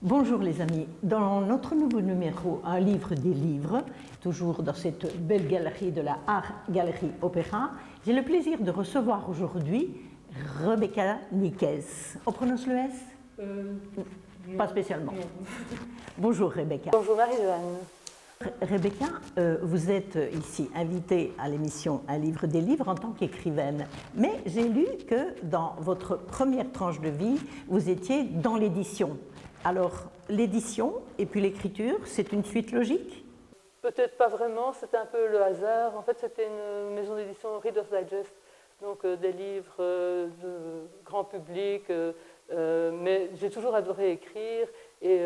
Bonjour les amis, dans notre nouveau numéro Un livre des livres, toujours dans cette belle galerie de la Art Galerie Opéra, j'ai le plaisir de recevoir aujourd'hui Rebecca Niquez. On prononce le S? Pas spécialement. Bonjour Rebecca. Bonjour Marie-Joanne. Rebecca, vous êtes ici invitée à l'émission Un livre des livres en tant qu'écrivaine, mais j'ai lu que dans votre première tranche de vie, vous étiez dans l'édition. Alors, l'édition et puis l'écriture, c'est une suite logique? Peut-être pas vraiment, c'était un peu le hasard. En fait, c'était une maison d'édition Reader's Digest, donc des livres de grand public, mais j'ai toujours adoré écrire. Et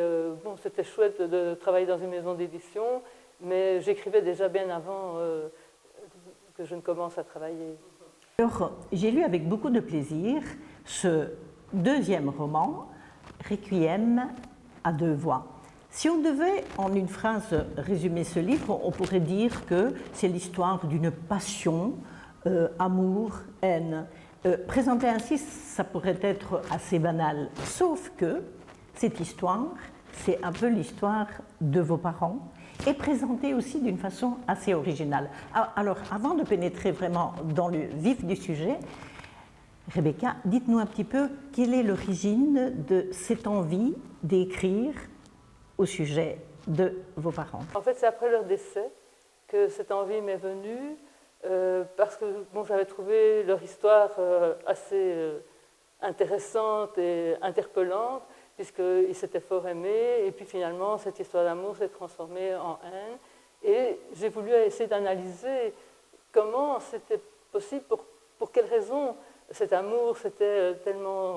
bon, c'était chouette de travailler dans une maison d'édition, mais j'écrivais déjà bien avant que je ne commence à travailler. Alors, j'ai lu avec beaucoup de plaisir ce deuxième roman, Requiem à deux voix. Si on devait en une phrase résumer ce livre, on pourrait dire que c'est l'histoire d'une passion, amour, haine. Présenté ainsi, ça pourrait être assez banal, sauf que cette histoire, c'est un peu l'histoire de vos parents et présentée aussi d'une façon assez originale. Alors, avant de pénétrer vraiment dans le vif du sujet, Rebecca, dites-nous un petit peu quelle est l'origine de cette envie d'écrire au sujet de vos parents. En fait, c'est après leur décès que cette envie m'est venue, parce que bon, j'avais trouvé leur histoire assez intéressante et interpellante, puisqu'ils s'étaient fort aimés, et puis finalement, cette histoire d'amour s'est transformée en haine. Et j'ai voulu essayer d'analyser comment c'était possible, pour quelles raisons cet amour s'était tellement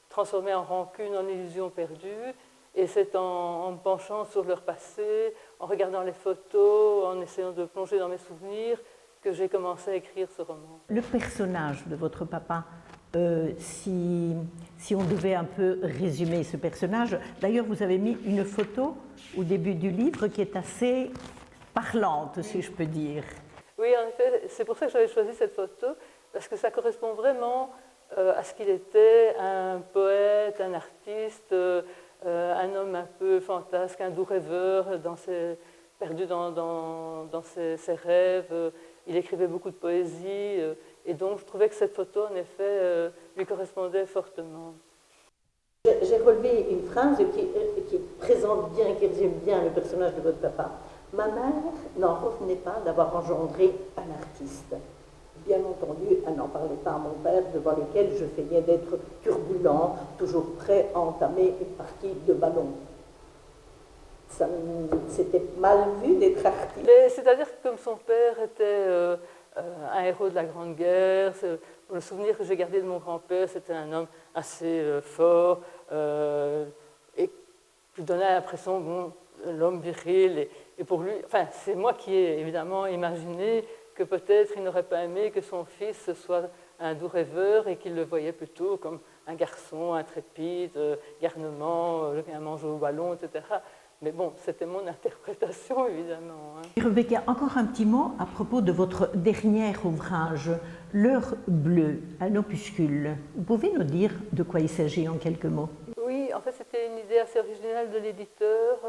transformé en rancune, en illusion perdue. Et c'est en me penchant sur leur passé, en regardant les photos, en essayant de plonger dans mes souvenirs, que j'ai commencé à écrire ce roman. Le personnage de votre papa, si on devait un peu résumer ce personnage, d'ailleurs vous avez mis une photo au début du livre qui est assez parlante, si je peux dire. Oui, en effet, c'est pour ça que j'avais choisi cette photo, parce que ça correspond vraiment à ce qu'il était, un poète, un artiste, un homme un peu fantasque, un doux rêveur, perdu dans ses rêves. Il écrivait beaucoup de poésie, et donc je trouvais que cette photo, en effet, lui correspondait fortement. J'ai relevé une phrase qui présente bien, qui résume bien le personnage de votre papa. Ma mère n'en revenait pas d'avoir engendré un artiste. Bien entendu, elle n'en parlait pas à mon père, devant lequel je feignais d'être turbulent, toujours prêt à entamer une partie de ballon. C'était mal vu d'être artiste. C'est-à-dire que comme son père était un héros de la Grande Guerre, le souvenir que j'ai gardé de mon grand-père, c'était un homme assez fort, et qui donnait l'impression, bon, l'homme viril, et pour lui, enfin, c'est moi qui ai évidemment imaginé que peut-être il n'aurait pas aimé que son fils soit un doux rêveur et qu'il le voyait plutôt comme un garçon intrépide, garnement, un mangeur au ballon, etc. Mais bon, c'était mon interprétation, évidemment. Rebecca, encore un petit mot à propos de votre dernier ouvrage, L'heure bleue, un opuscule. Vous pouvez nous dire de quoi il s'agit en quelques mots? Oui, en fait, c'était une idée assez originale de l'éditeur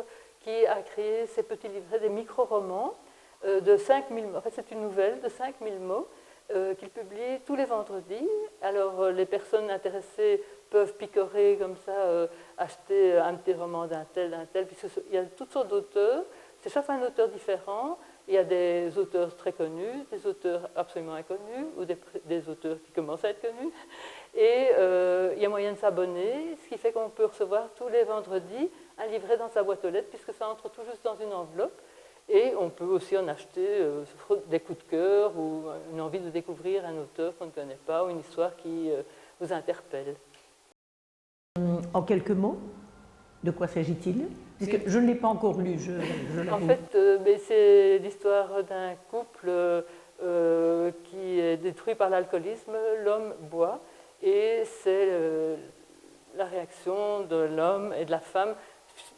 qui a créé ces petits livrets, des micro-romans de 5000 mots. En fait, c'est une nouvelle de 5000 mots qu'il publie tous les vendredis. Alors, les personnes intéressées peuvent picorer comme ça, acheter un petit roman d'un tel, puisqu'il y a toutes sortes d'auteurs. C'est chaque fois un auteur différent. Il y a des auteurs très connus, des auteurs absolument inconnus, ou des auteurs qui commencent à être connus. Et il y a moyen de s'abonner, ce qui fait qu'on peut recevoir tous les vendredis un livret dans sa boîte aux lettres, puisque ça entre tout juste dans une enveloppe. Et on peut aussi en acheter des coups de cœur ou une envie de découvrir un auteur qu'on ne connaît pas ou une histoire qui vous interpelle. En quelques mots, de quoi s'agit-il? Puisque je ne l'ai pas encore lu, En fait, c'est l'histoire d'un couple qui est détruit par l'alcoolisme. L'homme boit et c'est la réaction de l'homme et de la femme,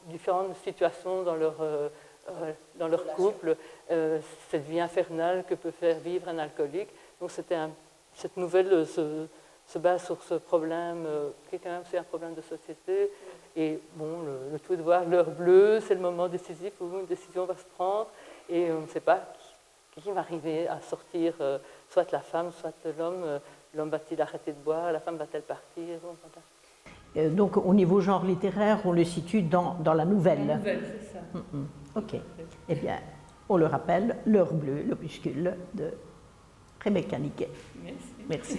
différentes situations dans leur couple, cette vie infernale que peut faire vivre un alcoolique. Donc cette nouvelle se base sur ce problème, qui est quand même aussi un problème de société. Et bon, le tout est de voir l'heure bleue, c'est le moment décisif où une décision va se prendre, et on ne sait pas qui va arriver à sortir, soit la femme, soit l'homme. L'homme va-t-il arrêter de boire, la femme va-t-elle partir? Donc au niveau genre littéraire, on le situe dans la nouvelle. La nouvelle, c'est ça. Ok. Eh bien, on le rappelle, l'heure bleue, l'opuscule de Rebecca Niquet. Merci. Merci.